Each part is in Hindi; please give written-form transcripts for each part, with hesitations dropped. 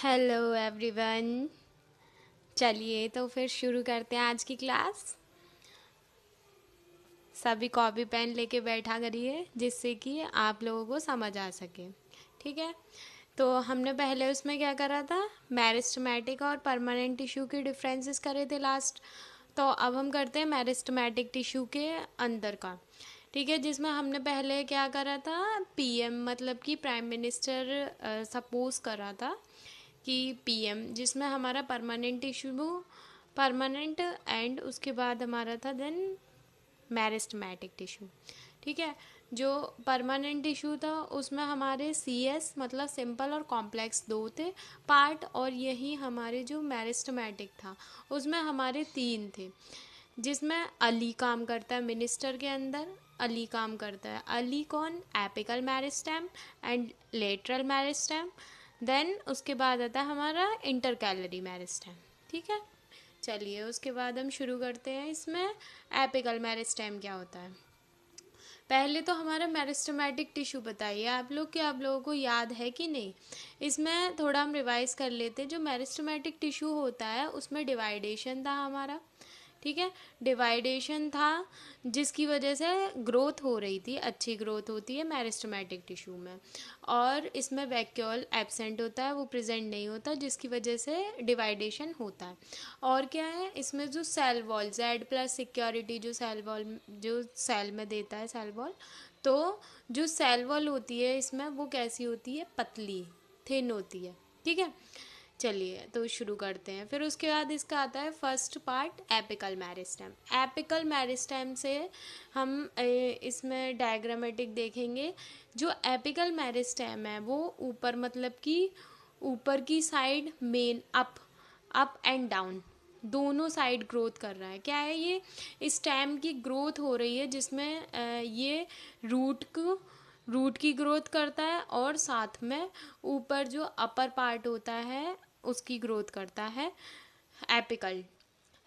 Hello everyone. चलिए तो फिर शुरू करते हैं आज की क्लास। सभी कॉपी पेन लेके बैठा करिए जिससे कि आप लोगों को समझ आ सके। ठीक है, तो हमने पहले उसमें क्या करा था, मेरिस्टेमेटिक और परमानेंट टिश्यू के डिफरेंसेस करे थे लास्ट। तो अब हम करते हैं मेरिस्टेमेटिक टिश्यू के अंदर का। ठीक है, जिसमें हमने पहले क्या करा था, पीएम मतलब कि प्राइम मिनिस्टर सपोज करा था कि पीएम, जिसमें हमारा परमानेंट टिश्यू परमानेंट एंड उसके बाद हमारा था देन मेरिस्टेमेटिक टिश्यू। ठीक है, जो परमानेंट टिश्यू था उसमें हमारे सीएस मतलब सिंपल और कॉम्प्लेक्स दो थे पार्ट, और यही हमारे जो मेरिस्टेमेटिक था उसमें हमारे तीन थे। जिसमें अली काम करता है मिनिस्टर के अंदर। अली काम करता है, अली कौन, apical meristem and lateral meristem. Then उसके बाद आता है हमारा इंटरकैलरी मेरिस्टेम। ठीक है, चलिए उसके बाद हम शुरू करते हैं। इसमें एपिकल मेरिस्टेम क्या होता है, पहले तो हमारा मेरिस्टेमेटिक टिश्यू बताइए आप लोग कि आप लोगों को याद है कि नहीं। इसमें थोड़ा हम रिवाइज कर लेते हैं। जो मेरिस्टेमेटिक टिश्यू होता है उसमें डिवाइडेशन था हमारा। ठीक है, डिवाइडेशन था जिसकी वजह से ग्रोथ हो रही थी, अच्छी ग्रोथ होती है मेरिस्टेमेटिक टिश्यू में। और इसमें वैक्यूल एब्सेंट होता है, वो प्रेजेंट नहीं होता, जिसकी वजह से डिवाइडेशन होता है। और क्या है इसमें, जो सेल वॉल जेड प्लस सिक्योरिटी जो सेल वॉल जो सेल में देता है सेल वॉल, तो जो सेल वॉल होती है इसमें वो कैसी होती है, पतली थिन होती है। ठीक है, चलिए तो शुरू करते हैं। फिर उसके बाद इसका आता है first part apical meristem. Apical meristem से हम इसमें डायग्रामेटिक देखेंगे। जो एपिकल मेरिस्टेम है वो ऊपर मतलब कि ऊपर की side main up up and down दोनों साइड ग्रोथ कर रहा है। क्या है ये, स्टेम की ग्रोथ हो रही है जिसमें ये रूट की ग्रोथ करता है और साथ में ऊपर जो अपर पार्ट होता है उसकी ग्रोथ करता है एपिकल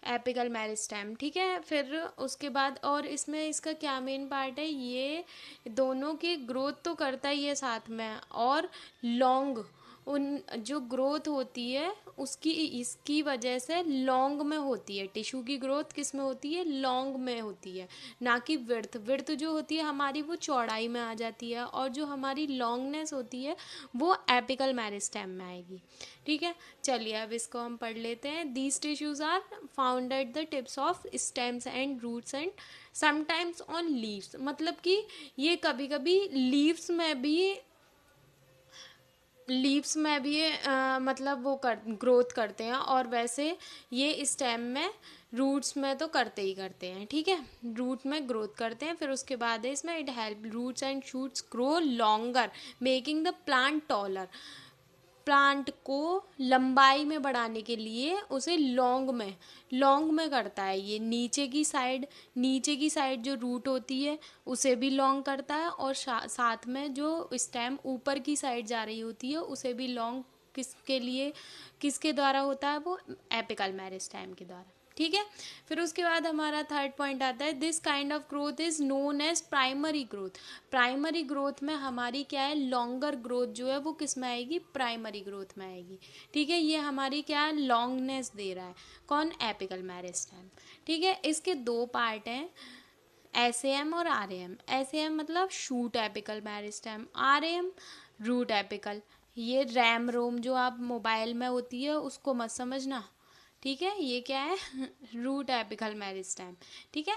एपिकल मेरिस्टेम। ठीक है, फिर उसके बाद और इसमें इसका क्या मेन पार्ट है, ये दोनों की ग्रोथ तो करता ही है साथ में, और लॉन्ग उन जो ग्रोथ होती है उसकी इसकी वजह से लॉन्ग में होती है। टिश्यू की ग्रोथ किस में होती है, लॉन्ग में होती है, ना कि विड्थ। विड्थ जो होती है हमारी वो चौड़ाई में आ जाती है, और जो हमारी लॉन्गनेस होती है वो एपिकल मेरिस्टेम में आएगी। ठीक है, चलिए अब इसको हम पढ़ लेते हैं। These tissues are found at the tips of stems and roots and sometimes on leaves. मतलब कि ये कभी कभी लीव्स में भी मतलब वो कर ग्रोथ करते हैं, और वैसे ये स्टेम में रूट्स में तो करते ही करते हैं। ठीक है, रूट में ग्रोथ करते हैं। फिर उसके बाद है इसमें it help roots and shoots grow longer making the plant taller. Plant को लंबाई में बढ़ाने के लिए उसे लॉन्ग में करता है। ये नीचे की साइड जो रूट होती है उसे भी लॉन्ग करता है, और साथ में जो स्टेम ऊपर की साइड जा रही होती है उसे भी लॉन्ग किसके लिए किसके द्वारा होता है, वो एपिकल मेरिस्टेम के द्वारा। ठीक है, फिर उसके बाद हमारा थर्ड पॉइंट आता है, this kind of growth is known as primary growth. Primary growth में हमारी क्या है, लॉन्गर ग्रोथ जो है वो किस में आएगी, प्राइमरी ग्रोथ में आएगी। ठीक है, ये हमारी क्या है, लॉन्गनेस दे रहा है कौन, एपिकल मेरिस्टेम। ठीक है, इसके दो पार्ट हैं, एसएम और आरएम। एसएम मतलब shoot apical meristem, RM root apical. ये रैम रोम जो आप मोबाइल में होती है उसको मत समझना। ठीक है, ये क्या है रूट एपिकल मेरिस्टेम। ठीक है,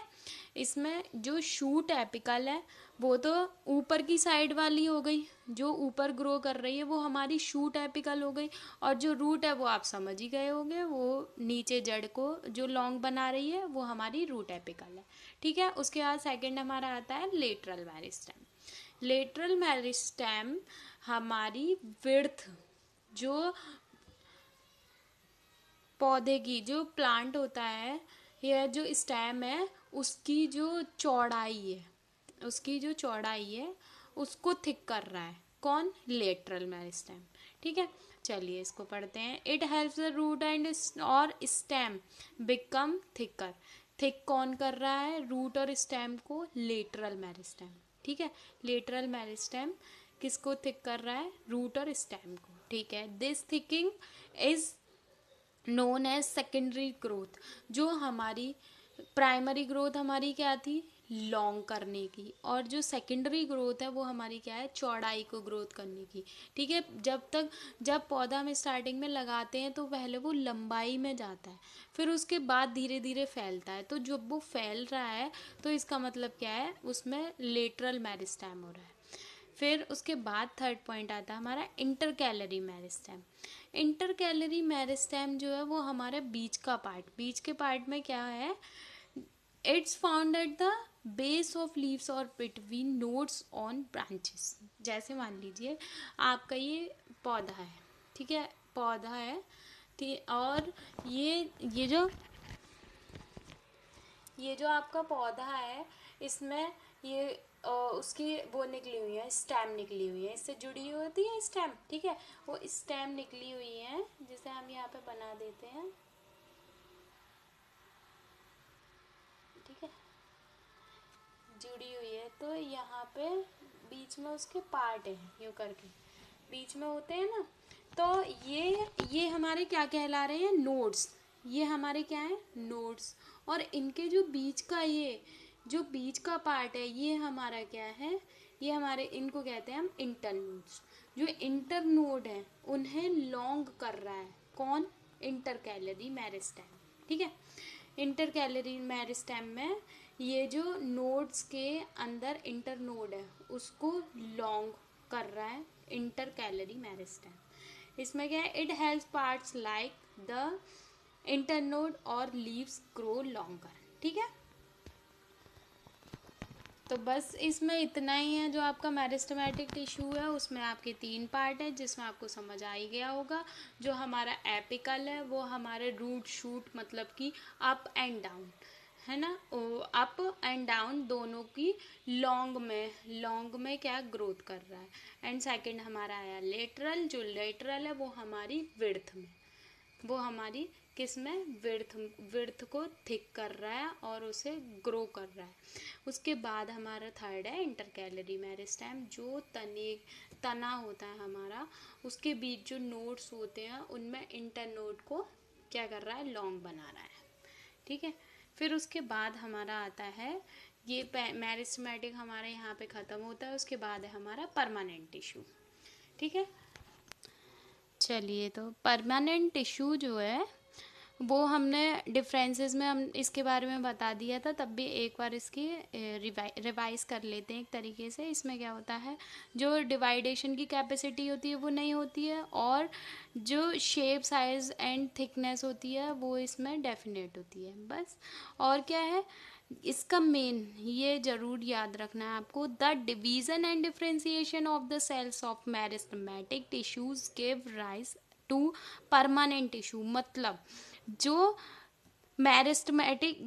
इसमें जो शूट एपिकल है वो तो ऊपर की साइड वाली हो गई, जो ऊपर ग्रो कर रही है वो हमारी शूट एपिकल हो गई, और जो रूट है वो आप समझ ही गए होंगे, वो नीचे जड़ को जो लॉन्ग बना रही है वो हमारी रूट एपिकल है। ठीक है, उसके बाद सेकंड हमारा आता है लेटरल मेरिस्टेम। लेटरल मेरिस्टेम हमारी विड्थ, जो पौधे की जो प्लांट होता है या जो स्टेम है उसकी जो चौड़ाई है उसको थिक कर रहा है कौन, लेटरल मेरिस्टेम। ठीक है, चलिए इसको पढ़ते हैं। It helps the root and और स्टेम बिकम थिकर। थिक कौन कर रहा है, रूट और स्टेम को, लेटरल मेरिस्टेम। ठीक है, लेटरल मेरिस्टेम किसको थिक कर रहा है, रूट और स्टेम को। ठीक है। This thickening is known as secondary growth. जो हमारी प्राइमरी ग्रोथ हमारी क्या थी, लॉन्ग करने की, और जो सेकेंडरी ग्रोथ है वो हमारी क्या है, चौड़ाई को ग्रोथ करने की। ठीक है। जब पौधा हम स्टार्टिंग में लगाते हैं तो पहले वो लंबाई में जाता है, फिर उसके बाद धीरे धीरे फैलता है। तो जब वो फैल रहा है तो इसका मतलब क्या है, उसमें लेटरल मेरिस्टेम हो रहा है। फिर उसके बाद थर्ड पॉइंट आता है हमारा inter calorie meristem. Inter calorie meristem जो है वो हमारे बीच के पार्ट में क्या है, it's found at the base of leaves और बिटवीन नोड्स ऑन ब्रांचेस। जैसे मान लीजिए आपका ये पौधा है, ठीक है, पौधा है, ठीक, और ये जो आपका पौधा है, इसमें ये उसकी वो निकली हुई है, स्टेम निकली हुई है, इससे जुड़ी हुई होती है स्टेम, ठीक है। वो स्टेम निकली हुई है जिसे हम यहाँ पे बना देते हैं, ठीक है, जुड़ी हुई है। तो यहाँ पे बीच में उसके पार्ट है, यूँ करके बीच में होते हैं ना। तो ये हमारे क्या कहला रहे हैं, नोड्स। ये हमारे क्या है, नोड्स। और इनके जो बीच का ये जो बीच का पार्ट है, ये हमारा क्या है, ये हमारे इनको कहते हैं हम इंटर नोड्स। जो इंटर नोड है उन्हें लॉन्ग कर रहा है कौन, इंटर कैलरी मेरिस्टेम, ठीक है। इंटर कैलरी मेरिस्टेम में ये जो नोड्स के अंदर इंटर नोड है उसको लॉन्ग कर रहा है इंटर कैलरी मेरिस्टेम। इसमें क्या है, it helps parts like the internode और लीव्स ग्रो लॉन्गर, ठीक है। तो बस इसमें इतना ही है। जो आपका मेरिस्टेमेटिक टिश्यू है उसमें आपके 3 पार्ट है, जिसमें आपको समझ आ ही गया होगा। जो हमारा एपिकल है वो हमारे रूट शूट मतलब कि अप एंड डाउन है ना, अप एंड डाउन दोनों की लॉन्ग में क्या ग्रोथ कर रहा है। एंड सेकंड हमारा आया लेटरल। जो लेटरल है वो हमारी विड्थ में, वो हमारी किस में, विड्थ को थिक कर रहा है और उसे ग्रो कर रहा है। उसके बाद हमारा थर्ड है इंटर कैलरी मेरिस्टेम। जो तना होता है हमारा, उसके बीच जो नोड्स होते हैं उनमें इंटर नोड को क्या कर रहा है, लॉन्ग बना रहा है, ठीक है। फिर उसके बाद हमारा आता है ये मेरिस्टेमेटिक हमारे यहाँ पे ख़त्म होता है। उसके बाद है हमारा परमानेंट टिश्यू, ठीक है। चलिए, तो परमानेंट टिश्यू जो है वो हमने डिफरेंसेस में हम इसके बारे में बता दिया था, तब भी एक बार इसकी रिवाइज कर लेते हैं एक तरीके से। इसमें क्या होता है, जो डिवाइडेशन की कैपेसिटी होती है वो नहीं होती है, और जो शेप साइज एंड थिकनेस होती है वो इसमें डेफिनेट होती है, बस। और क्या है इसका मेन, ये जरूर याद रखना है आपको, the division and differentiation of the cells of meristematic tissues give rise to permanent tissue. मतलब जो मेरिस्टेमेटिक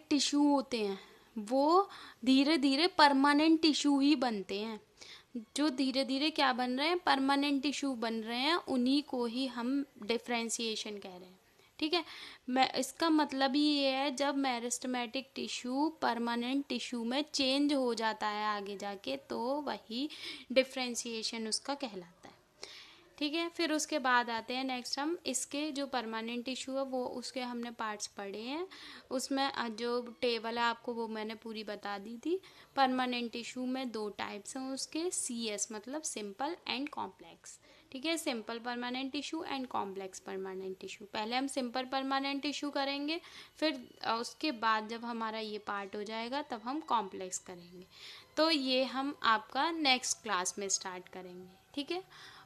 टिश्यू होते हैं वो धीरे धीरे परमानेंट टिश्यू ही बनते हैं। जो धीरे धीरे क्या बन रहे हैं, परमानेंट टिश्यू बन रहे हैं, उन्हीं को ही हम डिफ्रेंसिएशन कह रहे हैं, ठीक है। मैं इसका मतलब ही ये है, जब मेरिस्टेमेटिक टिश्यू परमानेंट टिश्यू में चेंज हो जाता है आगे जाके, तो वही डिफ्रेंसिएशन उसका कहलाता है, ठीक है। फिर उसके बाद आते हैं नेक्स्ट, हम इसके जो परमानेंट टिश्यू है वो उसके हमने पार्ट्स पढ़े हैं। उसमें जो टेबल है आपको वो मैंने पूरी बता दी थी। परमानेंट टिश्यू में 2 टाइप्स हैं उसके, CS मतलब सिंपल एंड कॉम्प्लेक्स, ठीक है। Simple permanent tissue and complex permanent tissue. पहले हम सिंपल परमानेंट टिश्यू करेंगे, फिर उसके बाद जब हमारा ये पार्ट हो जाएगा तब हम कॉम्प्लेक्स करेंगे। तो ये हम आपका नेक्स्ट क्लास में स्टार्ट करेंगे, ठीक है।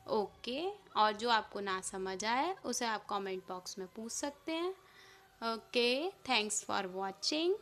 ओके। और जो आपको ना समझ आए उसे आप कमेंट बॉक्स में पूछ सकते हैं। Okay, thanks for watching.